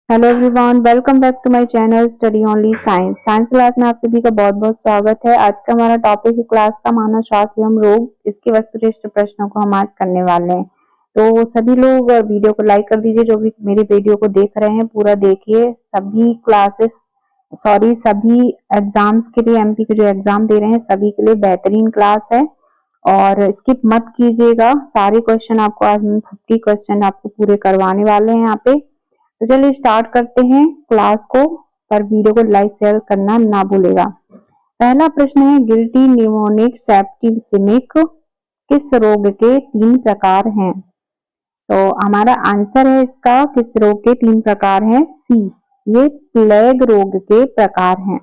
Hello everyone, welcome back to my channel study only science. Science class में आप सभी का बहुत बहुत स्वागत है। आज का हमारा टॉपिक है क्लास का मानव शास्त्र एवं रोग। इसके वस्तुनिष्ठ प्रश्नों को हम आज करने वाले हैं। तो सभी लोग वीडियो को लाइक कर दीजिए। जो भी मेरे वीडियो को देख रहे हैं पूरा देखिए। सभी एग्जाम्स के लिए, एमपी के जो एग्जाम दे रहे हैं सभी के लिए बेहतरीन क्लास है और स्किप मत कीजिएगा। सारे क्वेश्चन आपको आज 50 क्वेश्चन आपको पूरे करवाने वाले हैं यहाँ पे। तो चलिए स्टार्ट करते हैं क्लास को, पर वीडियो को लाइक शेयर करना ना भूलेगा। पहला प्रश्न है, गिल्टी न्यूमोनिक सेप्टिसिमिक किस रोग के 3 प्रकार हैं? तो हमारा आंसर है इसका, किस रोग के 3 प्रकार हैं? सी, ये प्लेग रोग के प्रकार हैं।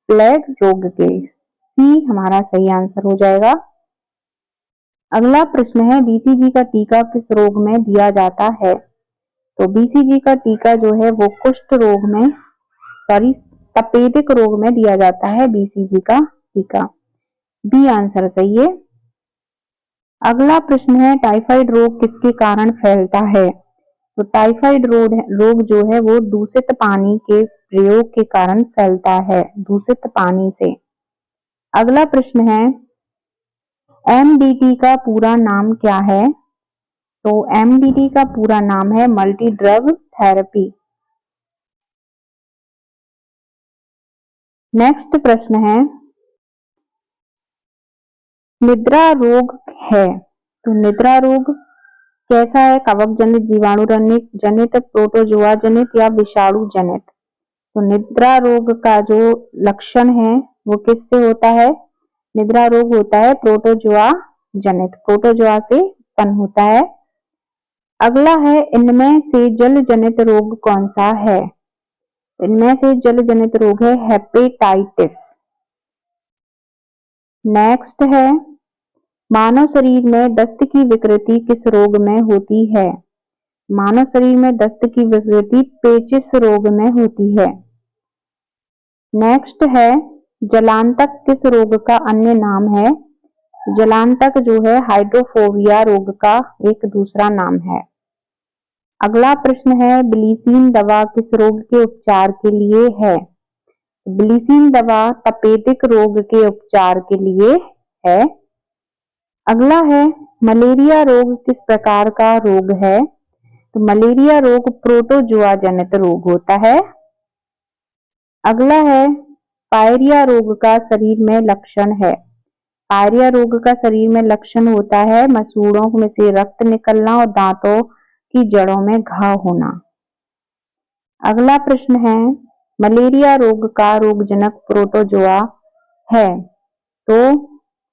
प्लेग रोग के, सी हमारा सही आंसर हो जाएगा। अगला प्रश्न है, बीसीजी का टीका किस रोग में दिया जाता है? तो बीसीजी का टीका जो है वो कुष्ठ रोग में, तपेदिक रोग में दिया जाता है बीसीजी का टीका। बी आंसर सही है। अगला प्रश्न है, टाइफाइड रोग किसके कारण फैलता है? तो टाइफाइड रोग जो है वो दूषित पानी के प्रयोग के कारण फैलता है, दूषित पानी से। अगला प्रश्न है, एमडीटी का पूरा नाम क्या है? तो एमडीटी का पूरा नाम है मल्टी ड्रग थेरेपी। नेक्स्ट प्रश्न है, निद्रा रोग है। तो निद्रा रोग कैसा है? कवक जनित, जीवाणु जनित, प्रोटोजोआ जनित या विषाणु जनित? तो निद्रा रोग का जो लक्षण है वो किससे होता है? निद्रा रोग होता है प्रोटोजोआ जनित, प्रोटोजोआ से उत्पन्न होता है। अगला है, इनमें से जल जनित रोग कौन सा है? इनमें से जल जनित रोग है हेपेटाइटिस। नेक्स्ट है, मानव शरीर में दस्त की विकृति किस रोग में होती है? मानव शरीर में दस्त की विकृति पेचिश रोग में होती है। नेक्स्ट है, जलांतक किस रोग का अन्य नाम है? जलांतक जो है हाइड्रोफोबिया रोग का एक दूसरा नाम है। अगला प्रश्न है, ब्लीचिंग दवा किस रोग के उपचार के लिए है? ब्लीचिंग दवा तपेदिक रोग के उपचार के लिए है। अगला है, मलेरिया रोग किस प्रकार का रोग है? तो मलेरिया रोग प्रोटोजोआ जनित रोग होता है। अगला है, पायरिया रोग का शरीर में लक्षण है। पायरिया रोग का शरीर में लक्षण होता है मसूड़ों में से रक्त निकलना और दांतों की जड़ों में घाव होना। अगला प्रश्न है, मलेरिया रोग का रोगजनक प्रोटोजोआ है। तो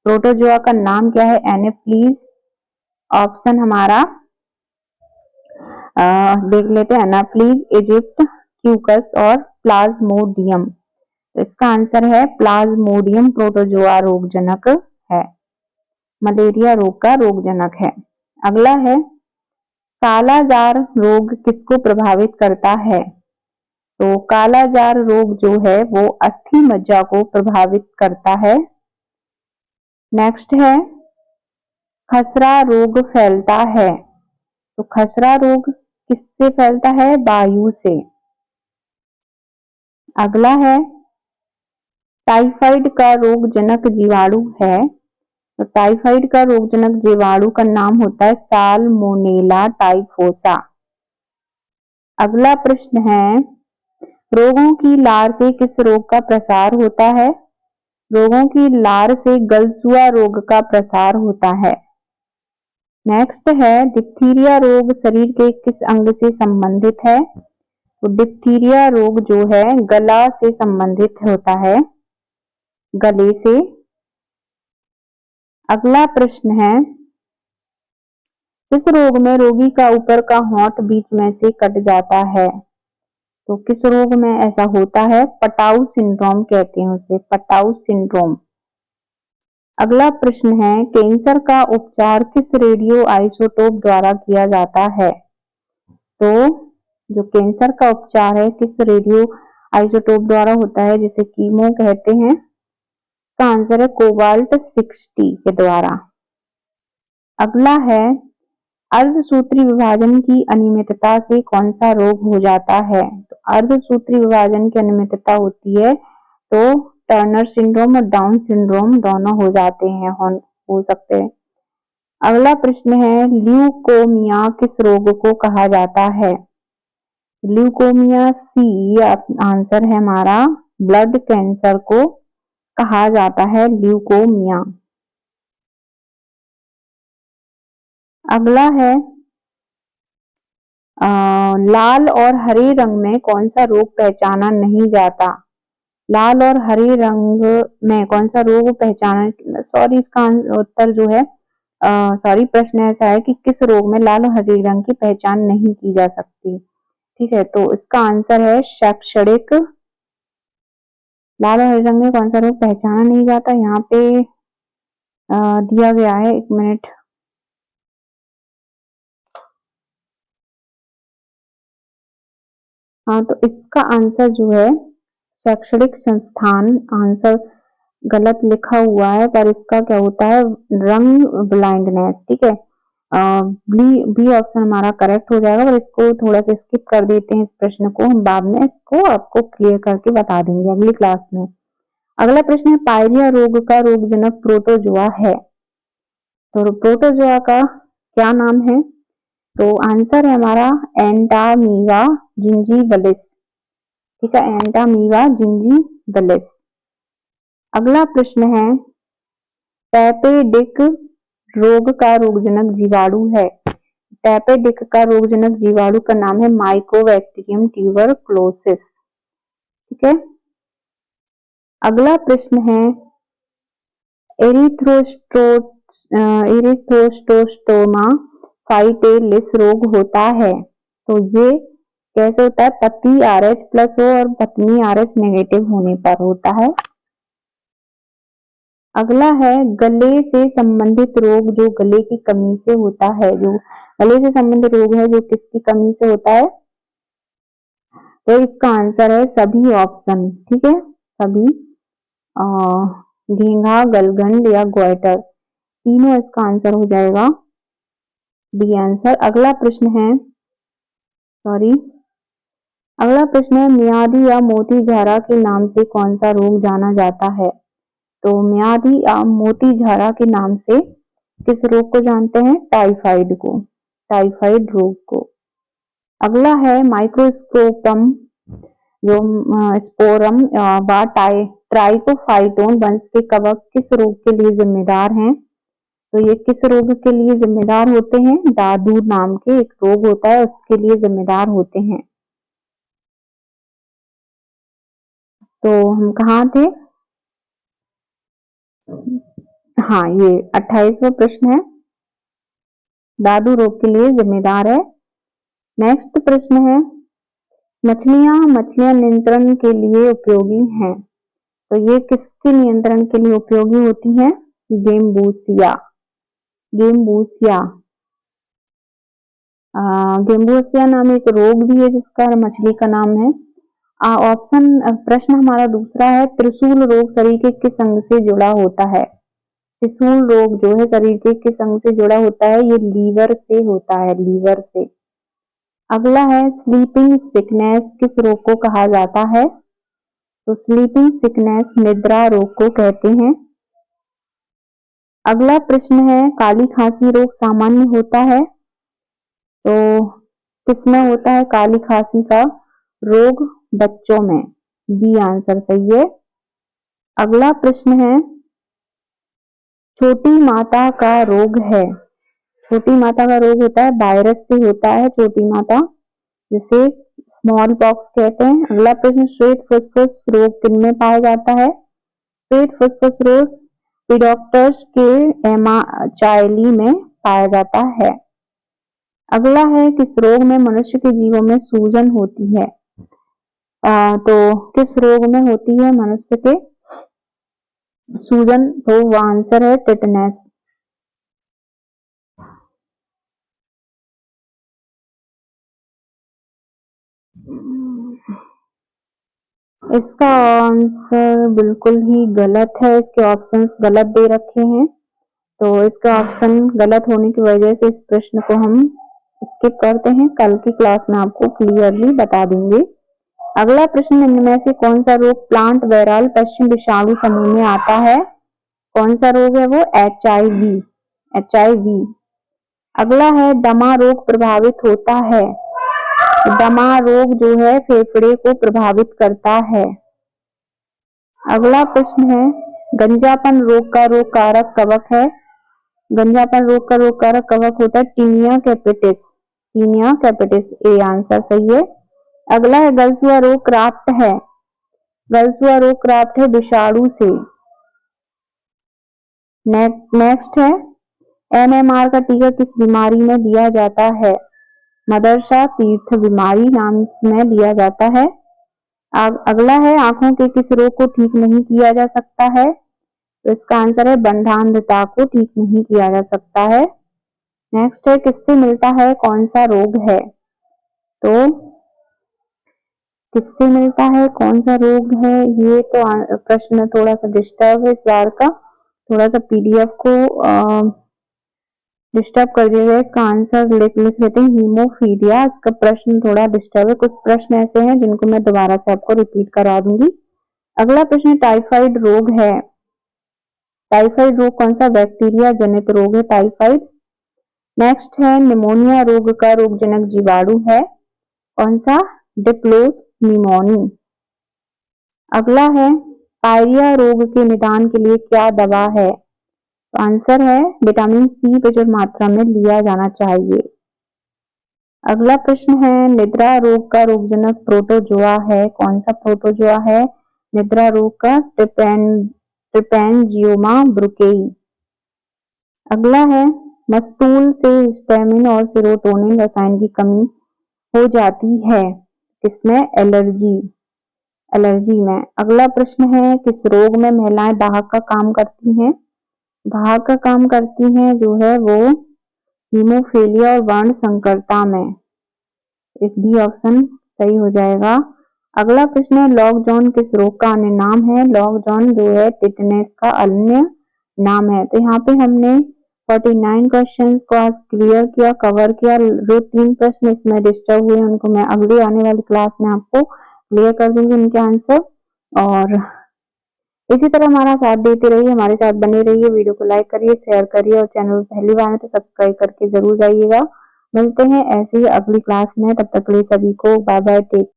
प्रोटोजोआ का नाम क्या है? एनोफ्लीज। ऑप्शन हमारा देख लेते हैं, एनाफ्लीज, इजिप्ट, क्यूकस और प्लाज्मोडियम। तो इसका आंसर है प्लाज्मोडियम प्रोटोजोआ रोगजनक है, मलेरिया रोग का रोगजनक है। अगला है, कालाजार रोग किसको प्रभावित करता है? तो कालाजार रोग जो है वो अस्थि मज्जा को प्रभावित करता है। नेक्स्ट है, खसरा रोग फैलता है। तो खसरा रोग किससे फैलता है? वायु से। अगला है, टाइफाइड का रोगजनक जीवाणु है। तो टाइफाइड का रोगजनक जीवाणु का नाम होता है साल्मोनेला टाइफोसा। अगला प्रश्न है, रोगों की लार से किस रोग का प्रसार होता है? रोगों की लार से गलसुआ रोग का प्रसार होता है। नेक्स्ट है, डिप्थीरिया रोग शरीर के किस अंग से संबंधित है? तो डिप्थीरिया रोग जो है गला से संबंधित होता है, गले से। अगला प्रश्न है, किस रोग में रोगी का ऊपर का होंठ बीच में से कट जाता है? तो किस रोग में ऐसा होता है? पटाउ सिंड्रोम कहते हैं उसे, पटाउ सिंड्रोम। अगला प्रश्न है, कैंसर का उपचार किस रेडियो आइसोटोप द्वारा किया जाता है? तो जो कैंसर का उपचार है किस रेडियो आइसोटोप द्वारा होता है, जिसे कीमो कहते हैं। इसका आंसर है कोबाल्ट 60 के द्वारा। अगला है, अर्धसूत्री विभाजन की अनियमितता से कौन सा रोग हो जाता है? तो अर्धसूत्री विभाजन की अनियमितता होती है तो टर्नर सिंड्रोम और डाउन सिंड्रोम दोनों हो जाते हैं, हो सकते हैं। अगला प्रश्न है, ल्यूकोमिया किस रोग को कहा जाता है? ल्यूकोमिया सी आंसर है हमारा, ब्लड कैंसर को कहा जाता है ल्यूकोमिया। अगला है, लाल और हरे रंग में कौन सा रोग पहचाना नहीं जाता? लाल और हरे रंग में कौन सा रोग पहचाना, सॉरी इसका उत्तर जो है, प्रश्न ऐसा है कि किस रोग में लाल और हरे रंग की पहचान नहीं की जा सकती। ठीक है, तो इसका आंसर है शैक्षणिक। लाल और हरे रंग में कौन सा रोग पहचाना नहीं जाता, यहाँ पे दिया गया है, एक मिनट। हाँ, तो इसका आंसर जो है शैक्षणिक संस्थान, आंसर गलत लिखा हुआ है, पर इसका क्या होता है, रंग ब्लाइंडनेस। ठीक है, बी ऑप्शन हमारा करेक्ट हो जाएगा, पर इसको थोड़ा सा स्किप कर देते हैं, इस प्रश्न को हम बाद में इसको आपको क्लियर करके बता देंगे अगली क्लास में। अगला प्रश्न है, पायरिया रोग का रोगजनक प्रोटोजोआ है, तो प्रोटोजोआ का क्या नाम है? तो आंसर है हमारा एंटामीवा जिंजीबलिस। ठीक है, एंटामीवा जिंजीबलिस। अगला प्रश्न है, टैपेडिक रोग का रोगजनक जीवाणु है। टैपेडिक का रोगजनक जीवाणु का नाम है माइकोबैक्टीरियम ट्यूबरक्लोसिस। ठीक है, अगला प्रश्न है, एरिथ्रोस्टोमा फाइटेलिस रोग होता है, तो ये कैसे होता है? पति RH प्लस हो और पत्नी RH नेगेटिव होने पर होता है। अगला है, गले से संबंधित रोग जो गले की कमी से होता है, जो गले से संबंधित रोग है जो किसकी कमी से होता है? तो इसका आंसर है सभी ऑप्शन। ठीक है, सभी, घेंघा, गलघंड या ग्वाइटर, तीनों इसका आंसर हो जाएगा डी आंसर। अगला प्रश्न है, मियादी या मोतीझारा के नाम से कौन सा रोग जाना जाता है? तो मियादी या मोतीझारा के नाम से किस रोग को जानते हैं? टाइफाइड को, टाइफाइड रोग को। अगला है, माइक्रोस्कोपम जो स्पोरम व ट्राइकोफाइटोन वंश के कवक किस रोग के लिए जिम्मेदार हैं? तो ये किस रोग के लिए जिम्मेदार होते हैं? दादूर नाम के एक रोग होता है, उसके लिए जिम्मेदार होते हैं। तो हम कहाँ थे? हाँ, ये 28वां प्रश्न है, दादू रोग के लिए जिम्मेदार है। नेक्स्ट प्रश्न है, मछलियां नियंत्रण के लिए उपयोगी हैं, तो ये किसके नियंत्रण के लिए उपयोगी होती हैं? गेम्बूसिया, गेम्बूसिया। गेम्बूसिया नाम एक रोग भी है जिसका मछली का नाम है। ऑप्शन, प्रश्न हमारा दूसरा है, त्रिशूल रोग शरीर के किस अंग से जुड़ा होता है? त्रिशूल रोग जो है शरीर के किस अंग से जुड़ा होता है? ये लीवर से होता है, लीवर से। अगला है, स्लीपिंग सिकनेस किस रोग को कहा जाता है? तो स्लीपिंग सिकनेस निद्रा रोग को कहते हैं। अगला प्रश्न है, काली खांसी रोग सामान्य होता है, तो किसमें होता है काली खांसी का रोग? बच्चों में, बी आंसर सही है। अगला प्रश्न है, छोटी माता का रोग है, छोटी माता का रोग होता है वायरस से होता है, छोटी माता जिसे स्मॉल पॉक्स कहते हैं। अगला प्रश्न, श्वेत फुसफुस रोग किनमें पाया जाता है? श्वेत फुसफुस रोग पीडॉप्टर्स के चाइली में पाया जाता है। अगला है, किस रोग में मनुष्य के जीवों में सूजन होती है? तो किस रोग में होती है मनुष्य के सूजन? तो वो आंसर है टिटनेस। इसका आंसर बिल्कुल ही गलत है, इसके ऑप्शंस गलत दे रखे हैं, तो इसका ऑप्शन गलत होने की वजह से इस प्रश्न को हम स्किप करते हैं, कल की क्लास में आपको क्लियरली बता देंगे। अगला प्रश्न निम्न में से कौन सा रोग प्लांट वायरल पश्चिम विषाणु समूह में आता है? कौन सा रोग है वो? HIV। अगला है दमा रोग प्रभावित होता है। दमा रोग जो है फेफड़े को प्रभावित करता है। अगला प्रश्न है गंजापन रोग का रोग कारक कवक है। गंजापन रोग का रोग कारक कवक होता है tinea capitis. Tinea capitis, A answer सही है। अगला है गलसुआ रोग क्राफ्ट है। गलसुआ रोग क्राफ्ट है विषाणु से। नेक्स्ट है MMR का टीका किस बीमारी में दिया जाता है? मदरसा तीर्थ बीमारी नाम में दिया जाता है। अगला है आंखों के किस रोग को ठीक नहीं किया जा सकता है? तो इसका आंसर है बंधांधता को ठीक नहीं किया जा सकता है। नेक्स्ट है किससे मिलता है कौन सा रोग है? तो किससे मिलता है कौन सा रोग है? ये तो प्रश्न थोड़ा सा डिस्टर्ब है, इस बार का थोड़ा सा PDF को डिस्टर्ब कर दिया गया। इसका आंसर लिख लेते हैं हीमोफीलिया। इसका प्रश्न थोड़ा डिस्टर्ब है, कुछ प्रश्न ऐसे हैं जिनको मैं दोबारा से आपको रिपीट करा दूंगी। अगला प्रश्न टाइफाइड रोग है। टाइफाइड रोग कौन सा बैक्टीरिया जनित रोग है? टाइफाइड। नेक्स्ट है निमोनिया रोग का रोगजनक जीवाणु है कौन सा? डिप्लोसनिमोनी। अगला है पायरिया रोग के निदान के लिए क्या दवा है? तो आंसर है विटामिन C प्रचुर मात्रा में लिया जाना चाहिए। अगला प्रश्न है निद्रा रोग का रोगजनक प्रोटोजोआ है कौन सा प्रोटोजोआ है निद्रा रोग का? ट्रिपैनजियोमा ब्रुकेई। अगला है मस्तूल से हिस्टामिन और सेरोटोनिन रसायन की कमी हो जाती है किसमें? एलर्जी में। अगला प्रश्न है किस रोग में महिलाएं वाहक का काम करती हैं? वाहक का काम करती हैं जो है वो हीमोफीलिया और वर्ण संकरता में। इस बी ऑप्शन सही हो जाएगा। अगला प्रश्न है लॉग जॉन किस रोग का अन्य नाम है? लॉग जॉन जो है टिटनेस का अन्य नाम है। तो यहाँ पे हमने 49 क्वेश्चन को आज क्लियर किया, कवर किया। जो 3 प्रश्न इसमें डिस्टर्ब हुए उनको मैं अगली आने वाली क्लास में आपको क्लियर कर दूंगी उनके आंसर। और इसी तरह हमारा साथ देते रहिए, हमारे साथ बने रहिए। वीडियो को लाइक करिए, शेयर करिए और चैनल पहली बार है तो सब्सक्राइब करके जरूर जाइएगा। मिलते हैं ऐसे ही अगली क्लास में, तब तक के लिए सभी को बाय बाय, टेक